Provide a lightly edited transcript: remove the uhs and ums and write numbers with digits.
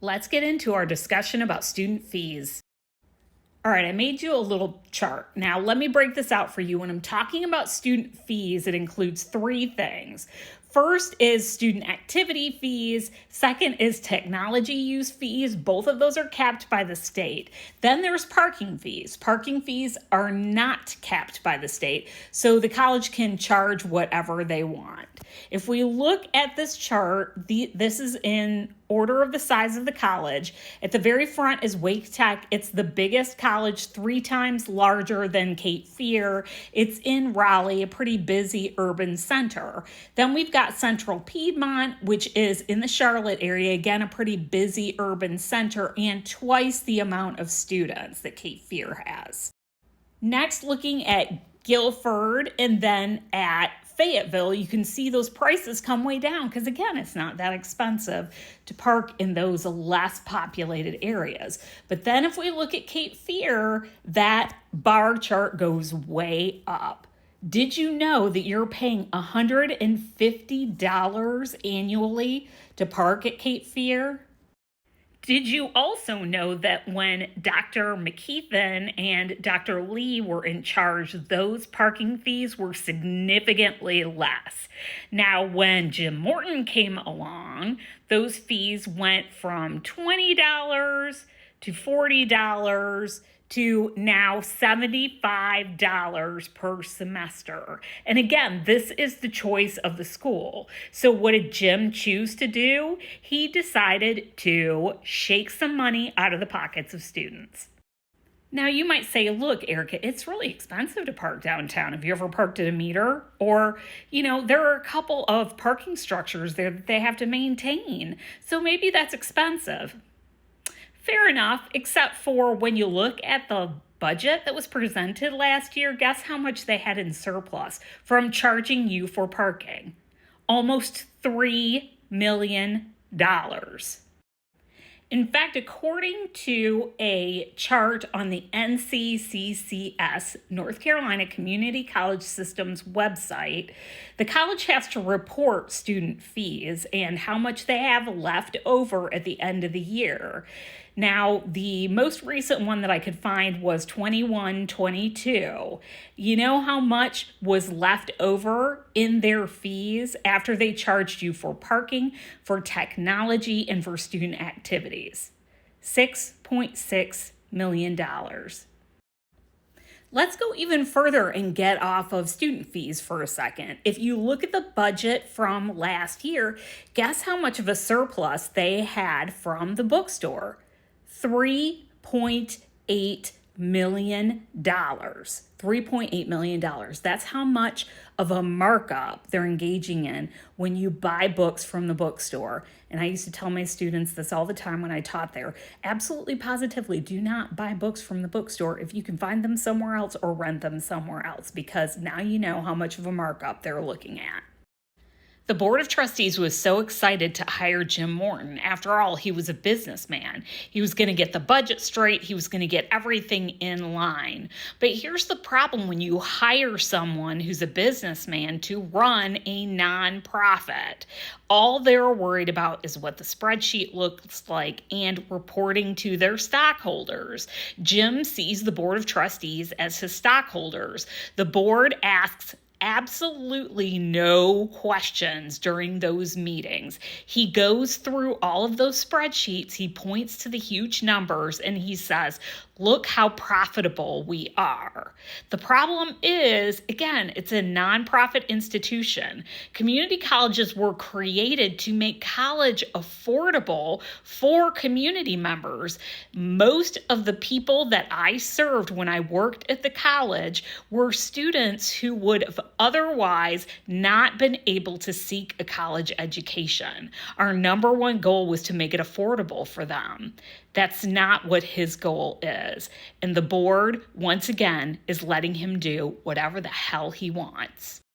Let's get into our discussion about student fees. All right, I made you a little chart. Now, let me break this out for you. When I'm talking about student fees, it includes three things. First is student activity fees. Second is technology use fees. Both of those are capped by the state. Then there's parking fees. Parking fees are not capped by the state, so the college can charge whatever they want. If we look at this chart, this is in order of the size of the college. At the very front is Wake Tech. It's the biggest college, 3 times larger than Cape Fear. It's in Raleigh, a pretty busy urban center. Then we've got Central Piedmont, which is in the Charlotte area, again, a pretty busy urban center and twice the amount of students that Cape Fear has. Next, looking at Guilford and then at Fayetteville, you can see those prices come way down because, again, it's not that expensive to park in those less populated areas. But then if we look at Cape Fear, that bar chart goes way up. Did you know that you're paying $150 annually to park at Cape Fear? Did you also know that when Dr. McKeithen and Dr. Lee were in charge, those parking fees were significantly less? Now, when Jim Morton came along, those fees went from $20 to $40 to now $75 per semester. And again, this is the choice of the school. So what did Jim choose to do? He decided to shake some money out of the pockets of students. Now you might say, look, Erica, it's really expensive to park downtown. Have you ever parked at a meter? Or, there are a couple of parking structures there that they have to maintain. So maybe that's expensive. Fair enough, except for when you look at the budget that was presented last year, guess how much they had in surplus from charging you for parking? Almost $3 million. In fact, according to a chart on the NCCCS, North Carolina Community College System's website, the college has to report student fees and how much they have left over at the end of the year. Now, the most recent one that I could find was 21-22. You know how much was left over in their fees after they charged you for parking, for technology, and for student activities? $6.6 million. Let's go even further and get off of student fees for a second. If you look at the budget from last year, guess how much of a surplus they had from the bookstore? $3.8 million. $3.8 million. That's how much of a markup they're engaging in when you buy books from the bookstore. And I used to tell my students this all the time when I taught there. Absolutely positively, do not buy books from the bookstore if you can find them somewhere else or rent them somewhere else, because now you know how much of a markup they're looking at. The Board of Trustees was so excited to hire Jim Morton. After all, he was a businessman. He was going to get the budget straight. He was going to get everything in line. But here's the problem when you hire someone who's a businessman to run a nonprofit. All they're worried about is what the spreadsheet looks like and reporting to their stockholders. Jim sees the Board of Trustees as his stockholders. The board asks absolutely no questions during those meetings. He goes through all of those spreadsheets, he points to the huge numbers, and he says, look how profitable we are. The problem is, again, it's a nonprofit institution. Community colleges were created to make college affordable for community members. Most of the people that I served when I worked at the college were students who would have otherwise not been able to seek a college education. Our number one goal was to make it affordable for them. That's not what his goal is. And the board, once again, is letting him do whatever the hell he wants.